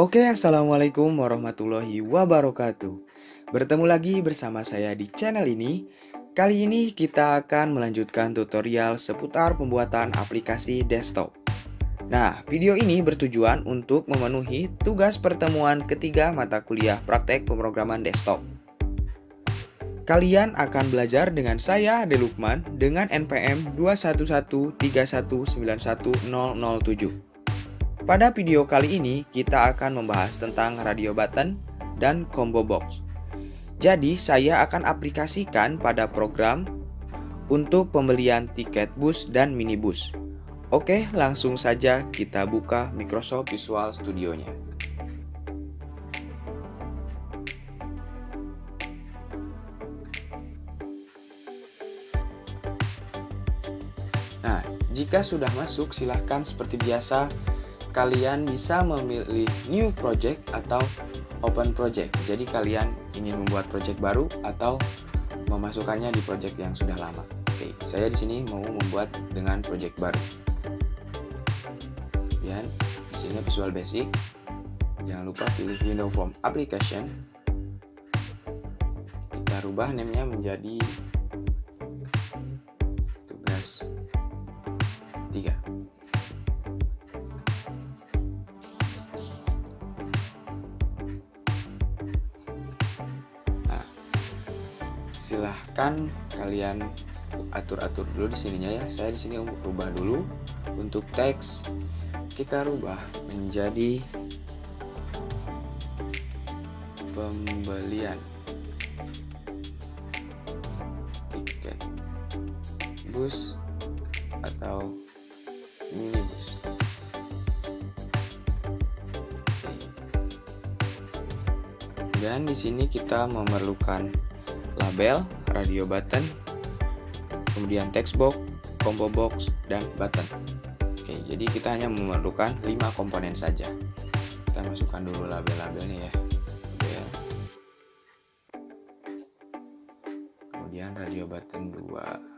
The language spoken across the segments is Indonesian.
Oke, assalamualaikum warahmatullahi wabarakatuh. Bertemu lagi bersama saya di channel ini. Kali ini kita akan melanjutkan tutorial seputar pembuatan aplikasi desktop. Nah, video ini bertujuan untuk memenuhi tugas pertemuan ketiga mata kuliah praktek pemrograman desktop. Kalian akan belajar dengan saya, Ade Lukman, dengan NPM 21131919007. Pada video kali ini, kita akan membahas tentang radio button dan combo box. Jadi, saya akan aplikasikan pada program untuk pembelian tiket bus dan minibus. Oke, langsung saja kita buka Microsoft Visual Studio-nya. Nah, jika sudah masuk, silahkan seperti biasa kalian bisa memilih new project atau open project. Jadi kalian ingin membuat project baru atau memasukkannya di project yang sudah lama. Oke, saya di sini mau membuat dengan project baru. Kemudian di sini Visual Basic. Jangan lupa pilih Window from Application. Kita rubah namanya menjadi tugas 3. Silahkan kalian atur-atur dulu di sininya ya. Saya di sini rubah dulu. Untuk teks kita rubah menjadi pembelian tiket bus atau minibus. Dan di sini kita memerlukan label, radio button, kemudian text box, combo box, dan button. Oke, jadi kita hanya memerlukan 5 komponen saja. Kita masukkan dulu label-labelnya ya. Label. Kemudian radio button 2.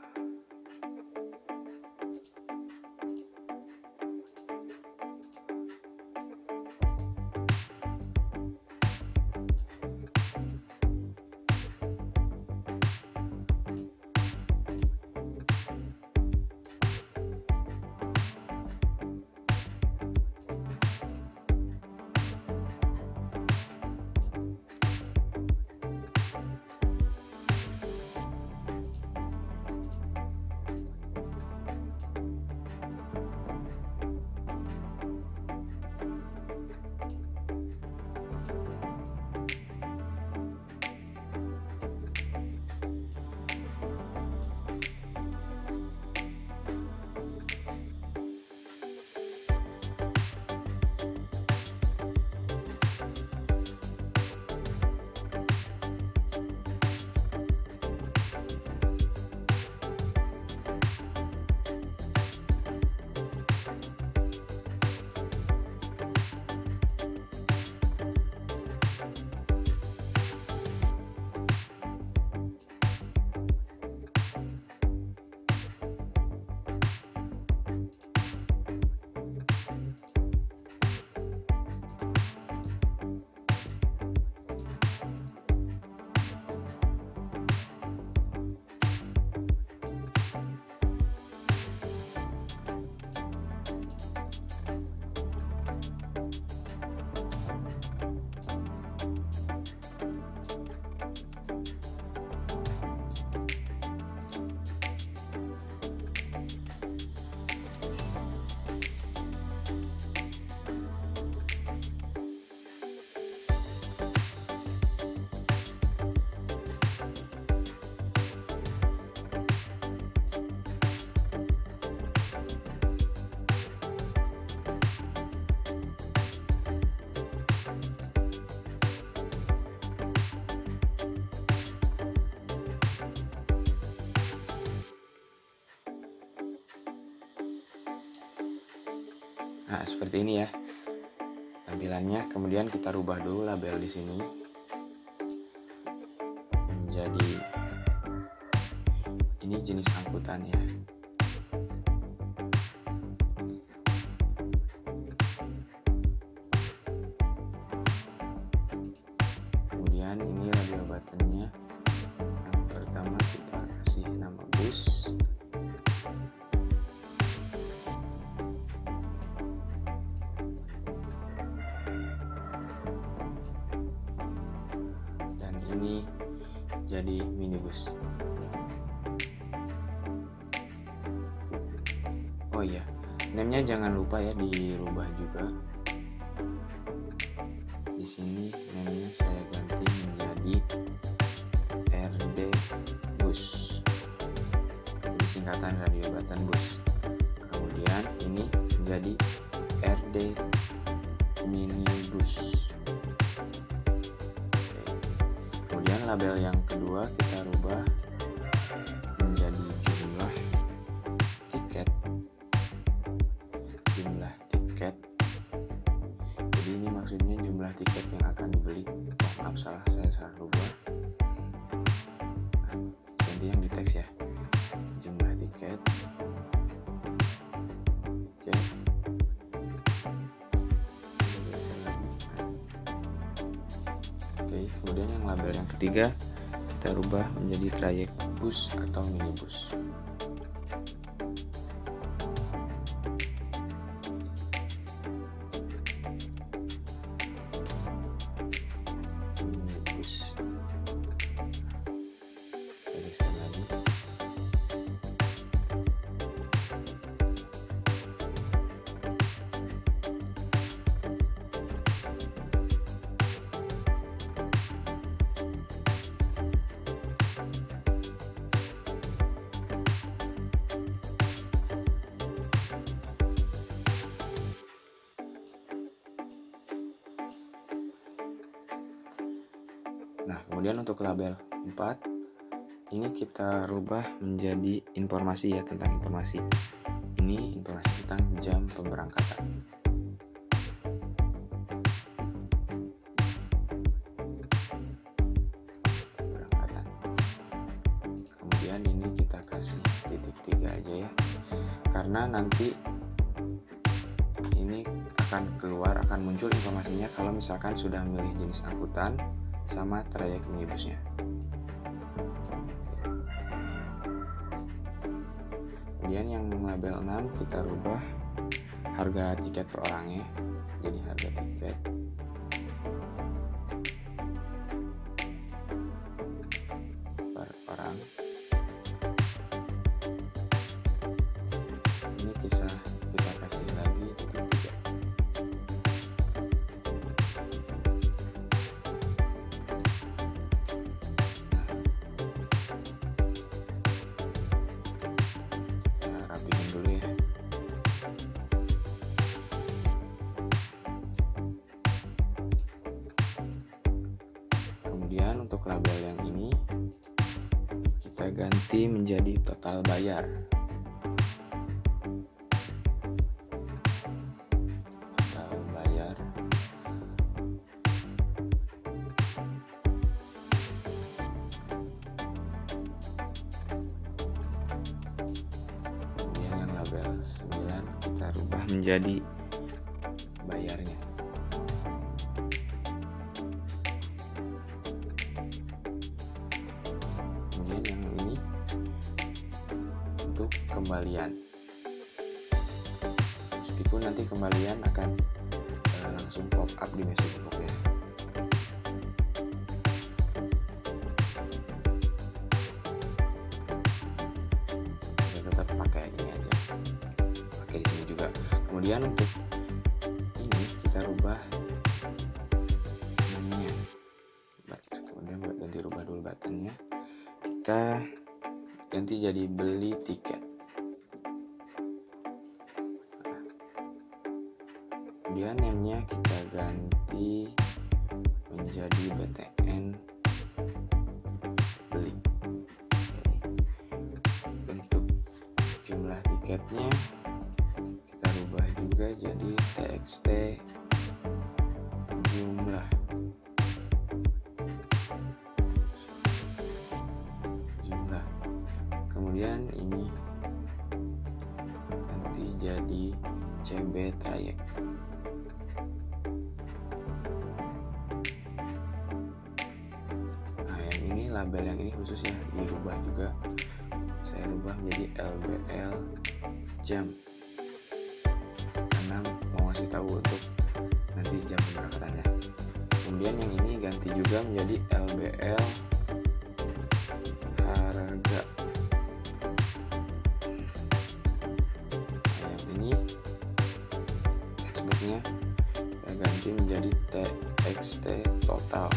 Nah, seperti ini ya tampilannya. Kemudian kita rubah dulu label di sini menjadi ini jenis angkutannya. Kemudian ini radio buttonnya. Yang pertama kita kasih nama bus. Dan ini jadi minibus. Oh iya, name-nya jangan lupa ya dirubah juga. Di sini name-nya saya ganti menjadi RD Bus. Jadi singkatan radio button bus. Kemudian ini menjadi RD Minibus. Oke. Kemudian label yang kedua kita rubah menjadi jumlah tiket. Jumlah tiket. Jadi ini maksudnya jumlah tiket yang akan dibeli. Maaf, saya salah rubah. Ganti yang di teks ya. Jumlah tiket. Oke. Oke, kemudian yang label yang ketiga kita rubah menjadi trayek bus atau minibus. Minibus. Tuliskan lagi. Nah, kemudian untuk label 4 ini kita rubah menjadi informasi ya, tentang informasi. Ini informasi tentang jam pemberangkatan. Kemudian ini kita kasih titik 3 aja ya. Karena nanti ini akan muncul informasinya kalau misalkan sudah memilih jenis angkutan sama trayek minibusnya. Kemudian yang label 6 kita rubah harga tiket per orangnya. Jadi harga tiket per orang. Ini kita kasih lagi titik 3. Rapihin dulu ya. Kemudian untuk label yang ini kita ganti menjadi total bayar. Total bayar. Label 9 kita rubah menjadi bayarnya. Kemudian yang ini untuk kembalian. Meskipun nanti kembalian akan langsung pop up di message box ya. Tetap pakai ini aja. Pakai di sini juga. Kemudian untuk ini kita rubah namanya. Kemudian buat ganti rubah dulu buttonnya. Kita ganti jadi beli tiket. Kemudian name-nya kita ganti menjadi BTN beli. Bentuk jumlah tiketnya kita rubah juga jadi TXT jumlah. Kemudian ini ganti jadi CB trayek. label yang ini khusus ya, dirubah juga. Saya rubah menjadi LBL jam karena mau ngasih tahu untuk nanti jam pemberangkatannya. Kemudian yang ini ganti juga menjadi LBL harga. Nah, yang ini textbooknya kita ganti menjadi TXT total.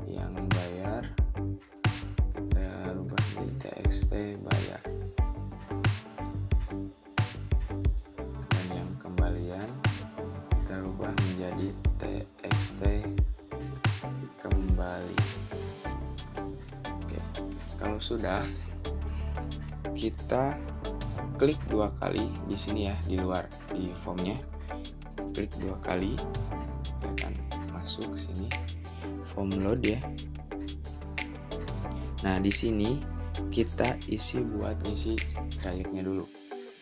Yang bayar kita rubah menjadi TXT bayar. Dan yang kembalian kita rubah menjadi TXT kembali. Oke, kalau sudah, kita klik 2 kali di sini ya, di luar di formnya, klik 2 kali, ya kan, masuk ke sini form load ya. Nah di sini kita isi buat ngisi trayeknya dulu.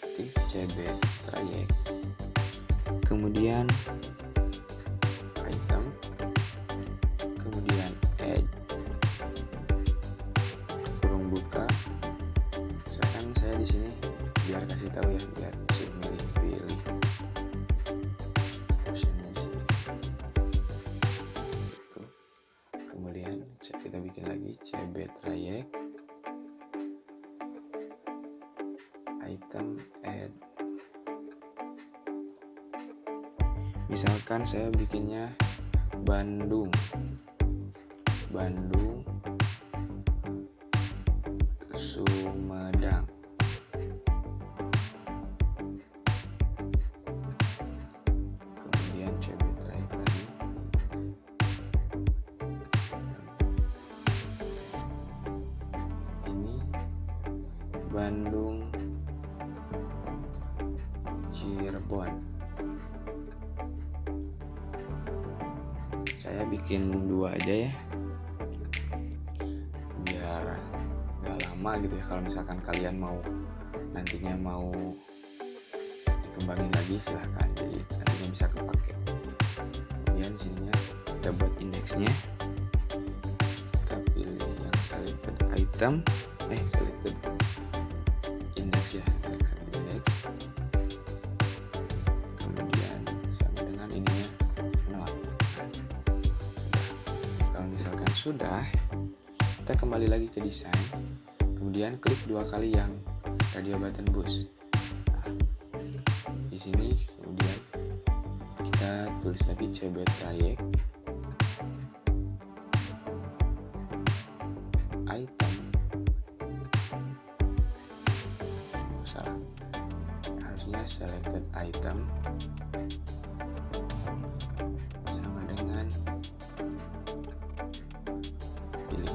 Ketik CB trayek, kemudian item, kemudian add, kurung buka. Misalkan saya di sini biar kasih tahu ya, biar bisa pilih optionnya di sini. Tuh. Kemudian kita bikin lagi CB trayek, item, add. Misalkan saya bikinnya Bandung, Sumedang. Kemudian CB trayek lagi. Ini Bandung, Cirebon. Saya bikin 2 aja ya, biar gak lama gitu ya. Kalau misalkan kalian mau nantinya mau dikembangin lagi silahkan, jadi nantinya bisa kepake. Kemudian sininya kita buat indeksnya, kita pilih yang selected item, selected index ya, selected index. Kemudian sama dengan ininya not. Kalau misalkan sudah, kita kembali lagi ke desain, kemudian klik 2 kali yang radio button boost. Nah, di sini kemudian kita tulis lagi CB trayek, item, salah, harusnya selected item sama dengan pilih.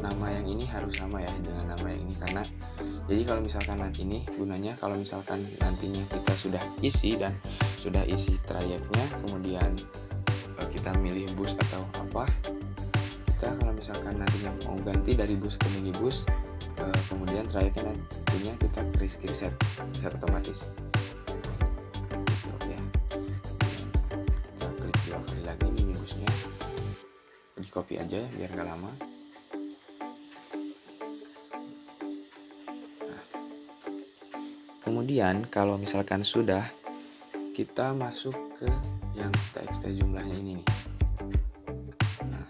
Nama yang ini harus sama ya dengan nama yang ini, karena jadi kalau misalkan nanti ini gunanya kalau misalkan nantinya kita sudah isi dan sudah isi trayeknya, kemudian kita milih bus atau apa, kita kalau misalkan nantinya mau ganti dari bus ke minibus, kemudian trayeknya nantinya kita reset otomatis gitu ya. Kita klik 2 kali lagi minibusnya, di copy aja ya biar gak lama. Kemudian kalau misalkan sudah, kita masuk ke yang TXT jumlahnya ini nih. Nah,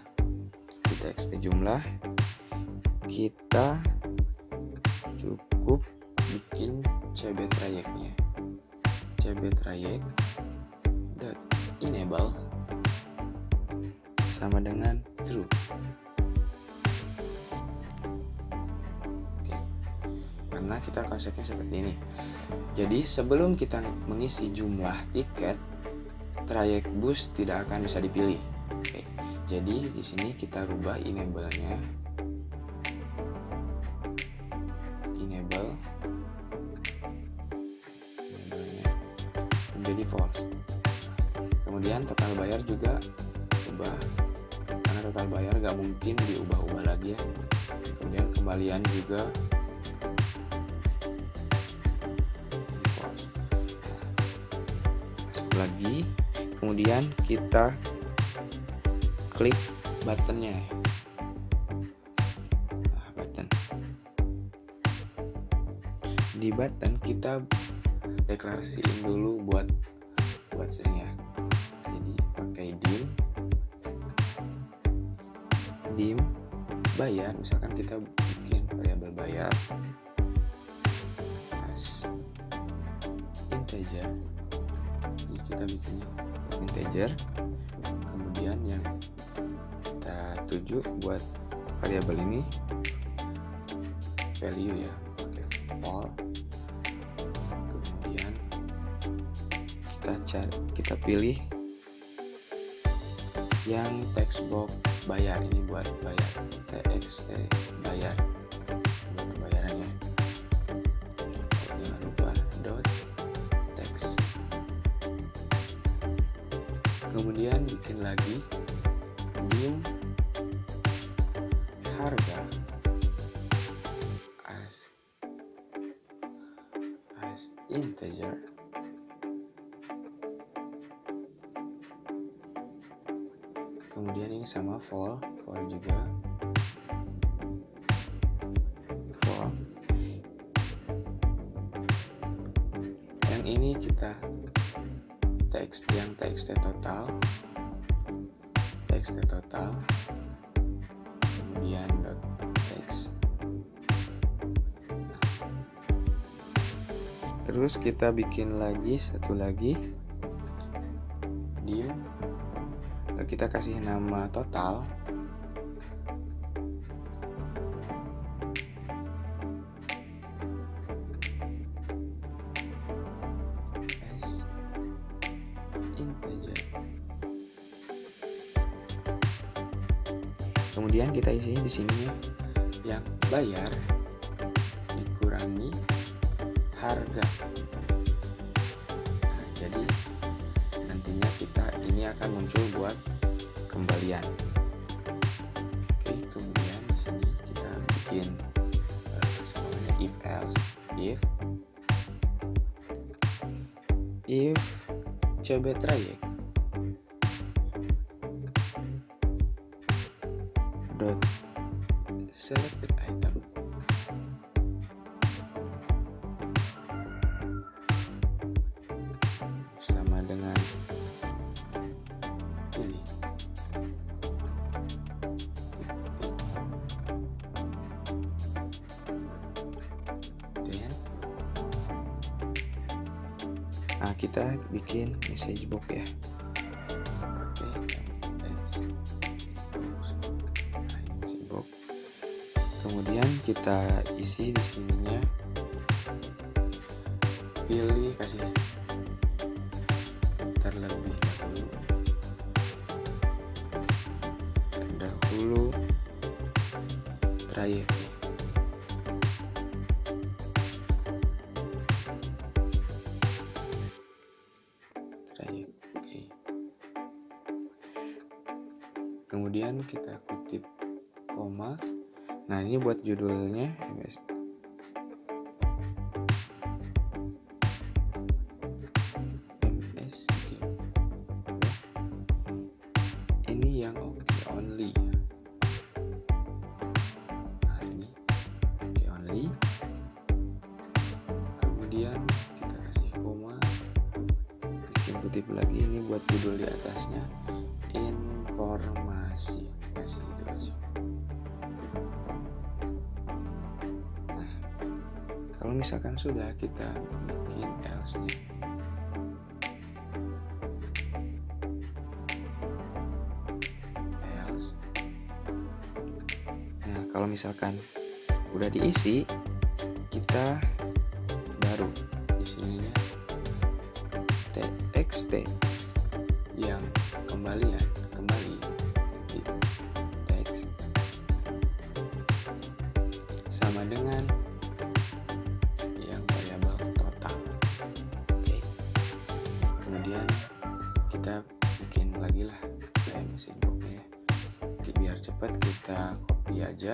di TXT jumlah kita cukup bikin CB trayeknya. CB trayek dot enable sama dengan true. Karena kita konsepnya seperti ini. Jadi sebelum kita mengisi jumlah tiket, trayek bus tidak akan bisa dipilih. Oke. Jadi di sini kita rubah enable-nya. Enable-nya menjadi false. Kemudian total bayar juga ubah, karena total bayar gak mungkin diubah-ubah lagi ya. Kemudian kembalian juga lagi, kemudian kita klik buttonnya. Nah, button. Di button kita deklarasiin dulu buat stringnya. Jadi pakai dim bayar, misalkan kita bikin variabel bayar as integer. Jadi kita bikinnya integer, kemudian yang kita tuju buat variabel ini value ya, pakai for. Kemudian kita pilih yang text box bayar, ini buat bayar, txt bayar buat pembayarannya. Jangan lupa dot text. Kemudian bikin lagi dim harga as integer. Kemudian ini sama for juga for. Yang ini kita yang txt total, kemudian dot text. Terus kita bikin lagi satu lagi dim, kita kasih nama total. As integer. Kemudian kita isi di sini yang bayar dikurangi harga. Nah, jadi nantinya ini akan muncul buat kembalian. Oke, kemudian di sini kita bikin if else, if coba trayek dot selected item sama dengan ini. Nah, kita bikin message box ya. Kemudian kita isi di sininya, pilih kasih terlebih dahulu trayek. Oke. Kemudian kita kutip koma. Nah, ini buat judulnya guys. Ini yang okay only. Nah, ini okay only. Kemudian kita kasih koma, bikin kutip lagi, ini buat judul di atasnya informasi, kasih itu aja. Nah, kalau misalkan sudah, kita bikin else-nya. Nah, kalau misalkan udah diisi, kita baru di sininya txt yang kembali di teks sama dengan yang variabel total. Oke. Kemudian kita bikin lagi lah kayak message box-nya ya. Oke, biar cepat kita copy aja.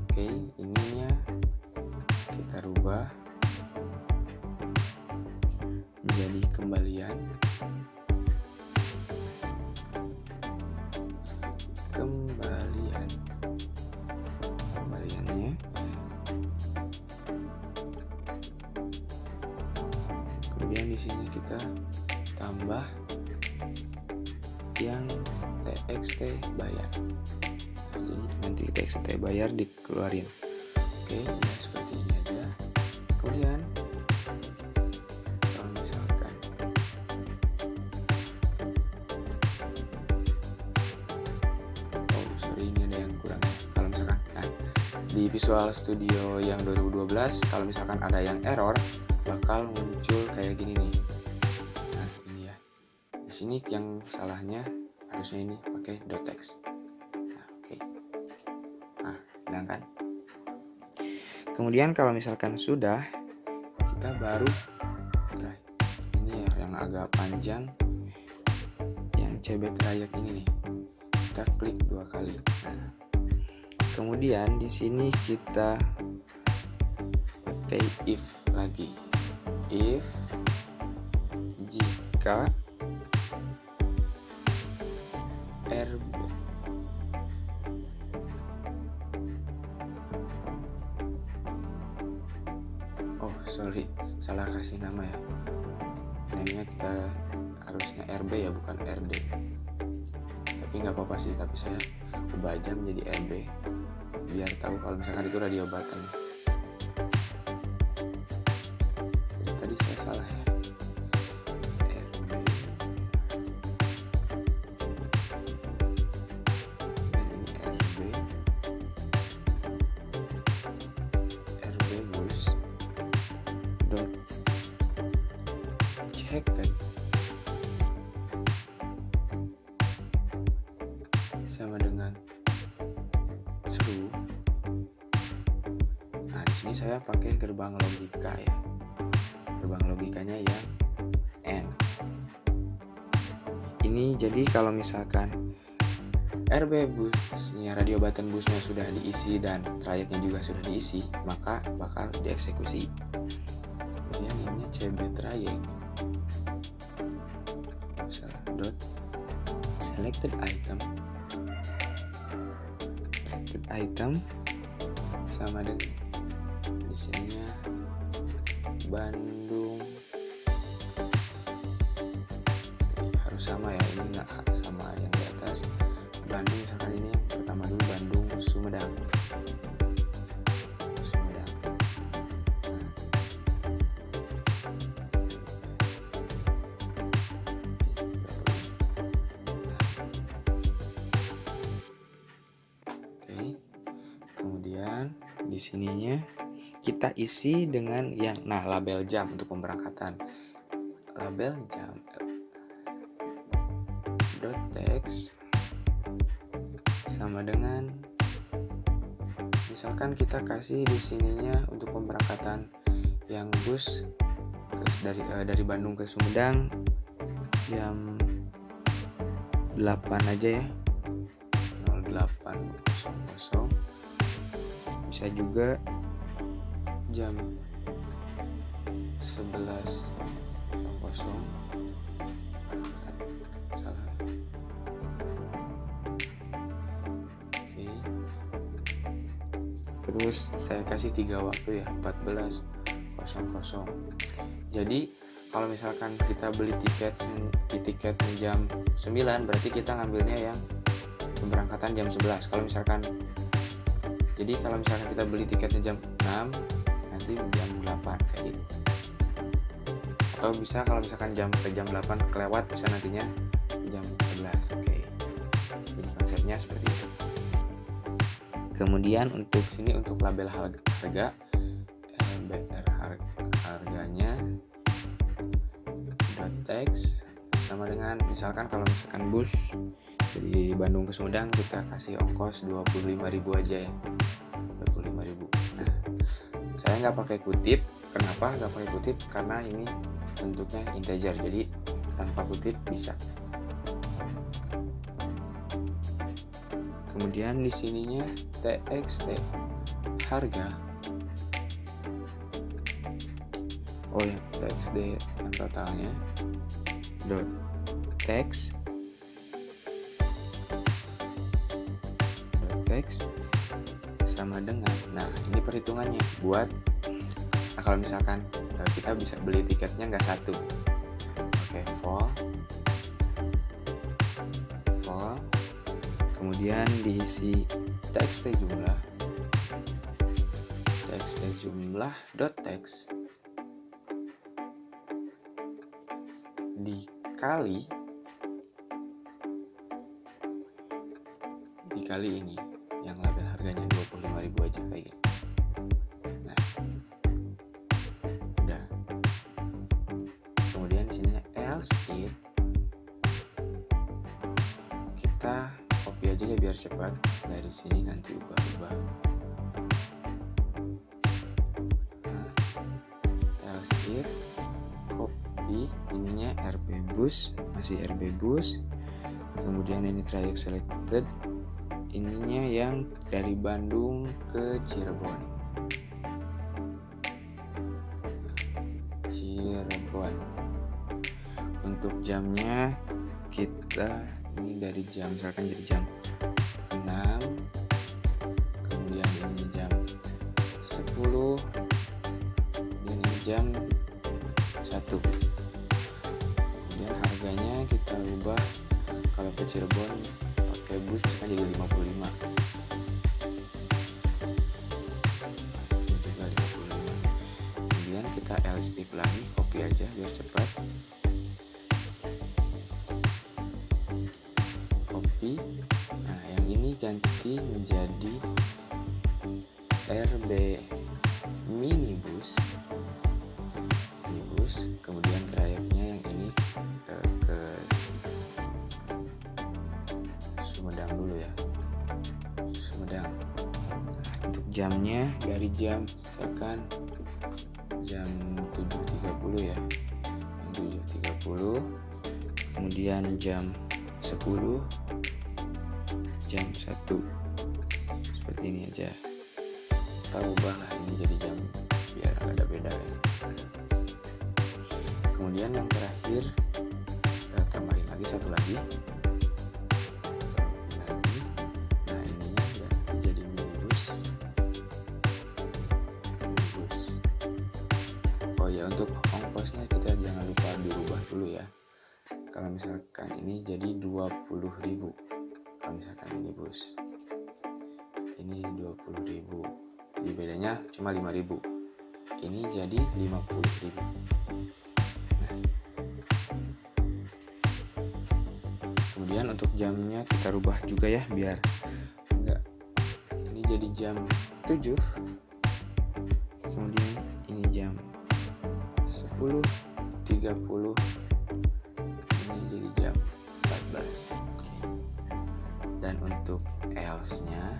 Oke, ininya kita rubah kembaliannya kemudian di sini kita tambah yang TXT bayar. Jadi nanti TXT bayar dikeluarin. Oke, ya seperti ini aja. Kemudian kalau misalkan ini ada yang kurang. Kalau misalkan di Visual Studio yang 2012 kalau misalkan ada yang error bakal muncul kayak gini nih. Nah, ini ya. Di sini yang salahnya harusnya ini pakai .text. Nah, oke. Nah, hilang kan? Kemudian kalau misalkan sudah, kita baru ini ya yang agak panjang, yang CB trayek ini nih. Kita klik 2 kali. Nah, kemudian di sini kita pakai if lagi. If jika RB salah kasih nama ya. Namanya kita harusnya RB ya, bukan RD. Tapi nggak apa-apa sih, tapi saya ubah aja menjadi RB biar tahu kalau misalkan itu radio button. Jadi tadi saya salah ya. RB dan ini RB bus dot check sama dengan true. Nah, di sini saya pakai gerbang logika ya. Gerbang logikanya yang N. Ini jadi kalau misalkan RB busnya, radio button busnya sudah diisi dan trayeknya juga sudah diisi, maka bakal dieksekusi. Kemudian ini CB trayek dot selected item sama dengan di sininya Bandung, harus sama ya, ini nggak sama yang di atas. Bandung misalkan ini yang pertama dulu, Bandung Sumedang. Kemudian di sininya kita isi dengan yang label jam untuk pemberangkatan. Label jam .text sama dengan misalkan kita kasih di sininya untuk pemberangkatan yang bus dari Bandung ke Sumedang jam 8 aja ya, 08.00. bisa juga jam 11.00. Salah. Oke. Terus saya kasih 3 waktu ya, 14.00. Jadi kalau misalkan kita beli tiketnya jam 9, berarti kita ngambilnya yang pemberangkatan jam 11. Kalau misalkan kita beli tiketnya jam 6, nanti jam 8 kayak gitu. Atau bisa kalau misalkan jam 8 kelewat, bisa nantinya jam 11. Oke. Jadi konsepnya seperti itu. kemudian untuk Sini untuk label harga LBR harganya .text sama dengan misalkan kalau misalkan bus dari Bandung ke Sumedang kita kasih ongkos 25.000 aja ya, 25.000. Nah, saya nggak pakai kutip. Kenapa nggak pakai kutip? Karena ini bentuknya integer, jadi tanpa kutip bisa. Kemudian di sininya TXT harga oh ya, txt yang totalnya dot text sama dengan, nah ini perhitungannya buat kalau misalkan kita bisa beli tiketnya nggak satu. Oke, full, kemudian diisi txt jumlah dot text dikali ini yang label harganya 25.000 aja kayak gitu. Nah, udah. Kemudian di sini else if, kita copy aja ya biar cepat. Dari sini nanti ubah-ubah. Nah, else if copy ininya RB-Bus, masih RB-Bus. Kemudian ini trayek selected, ininya yang dari Bandung ke Cirebon. Untuk jamnya kita ini dari jam, misalkan jadi jam 6, kemudian ini jam 10, dan ini jam 1. Kemudian harganya kita ubah, kalau ke Cirebon pakai bus misalkan jadi 55. Ini juga 55. Kemudian kita else if lagi, copy aja biar cepat. Copy. Nah, yang ini ganti menjadi RB minibus. Kemudian trayeknya yang ini ke Sumedang dulu ya. Sumedang. Untuk jamnya dari jam misalkan jam 7.30 ya. 7.30. Kemudian jam 10, jam 1. Seperti ini aja. Kita ubah lah ini jadi jam biar ada beda ya. Kemudian yang terakhir kita tambahin lagi satu lagi. Nah, ininya ganti jadi minibus. Oh ya, untuk ongkosnya kita jangan lupa dirubah dulu ya. Kalau misalkan ini jadi 20.000, kalau misalkan minibus ini 20.000, jadi bedanya cuma 5.000, ini jadi 50.000. Kemudian untuk jamnya kita rubah juga ya biar enggak, ini jadi jam 7, Kemudian ini jam 10.30, ini jadi jam 14. Dan untuk else-nya,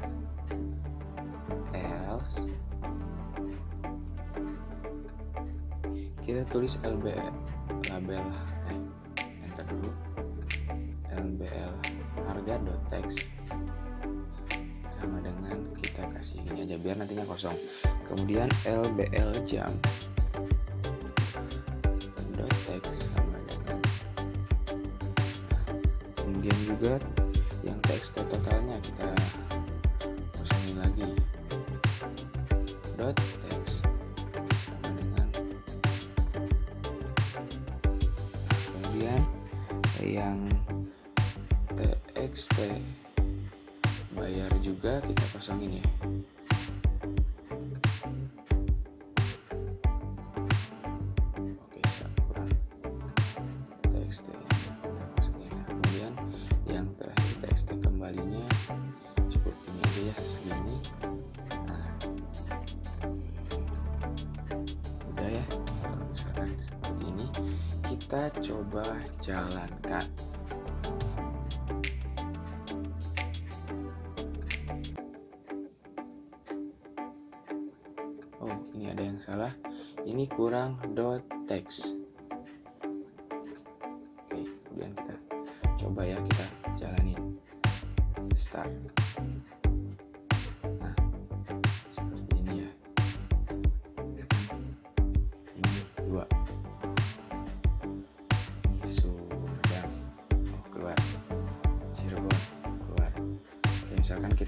kita tulis label enter dulu, LBL harga.text sama dengan kita kasih ini aja biar nantinya kosong. Kemudian LBL jam .text sama dengan, kemudian juga yang txt totalnya kita kosongin lagi, .text sama dengan, kemudian yang txt bayar juga kita kosongin ya. Oke, kurang txt kita kosongin. Kemudian yang terakhir txt kembalinya cukup ini aja ya, segini. Nah, udah ya. Kalau misalkan seperti ini, kita coba jalankan. Oh, ini ada yang salah. Ini kurang .text. Oke, kemudian kita coba ya, kita jalanin. Start. Nah, seperti ini ya. Ini 2.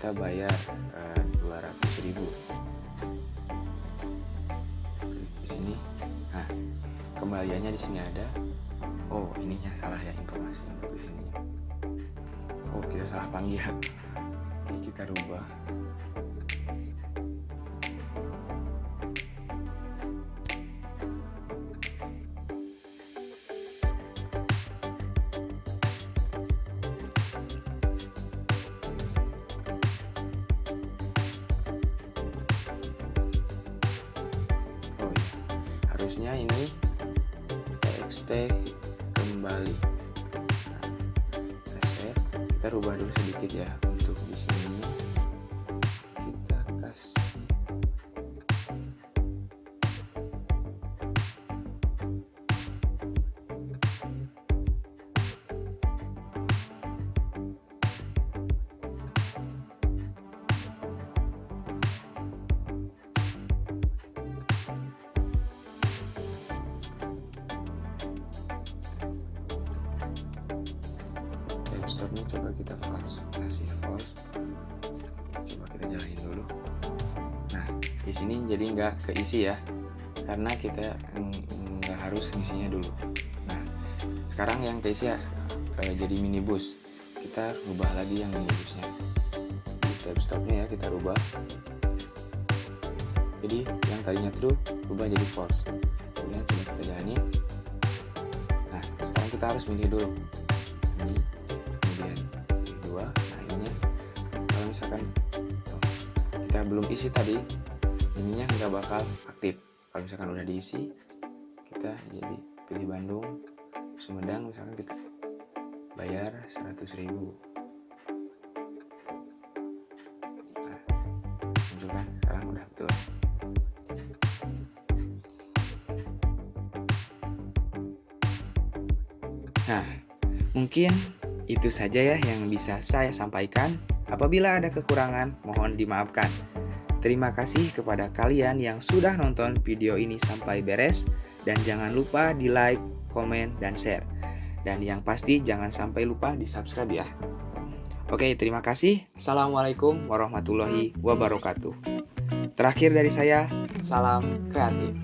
kita bayar 200.000. Klik di sini. Nah, kembaliannya di sini ada. Oh, ininya salah ya, informasi untuk di sini. Oh, kita salah panggil. Oke, kita rubah. Harusnya ini txt kembali. Nah, kita save, kita rubah dulu sedikit ya untuk di sini kita kasih stopnya, coba kita false, kasih false. Coba kita jalanin dulu. Nah, di sini jadi nggak keisi ya, karena kita nggak harus ngisinya dulu. Nah, sekarang yang keisi ya jadi minibus. Kita rubah lagi yang minibusnya. Di tab stopnya ya kita rubah. Jadi yang tadinya true rubah jadi false. Kemudian coba kita jalani. Nah, sekarang kita harus milih dulu. Ini. Nah, ininya kalau misalkan kita belum isi tadi, ininya nggak bakal aktif. Kalau misalkan udah diisi, kita jadi pilih Bandung, Sumedang, misalkan kita bayar 100.000. Nah, tunjukkan sekarang udah betul. Nah, mungkin itu saja ya yang bisa saya sampaikan. Apabila ada kekurangan, mohon dimaafkan. Terima kasih kepada kalian yang sudah nonton video ini sampai beres. Dan jangan lupa di like, komen, dan share. Dan yang pasti jangan sampai lupa di subscribe ya. Oke, terima kasih. Assalamualaikum warahmatullahi wabarakatuh. Terakhir dari saya, salam kreatif.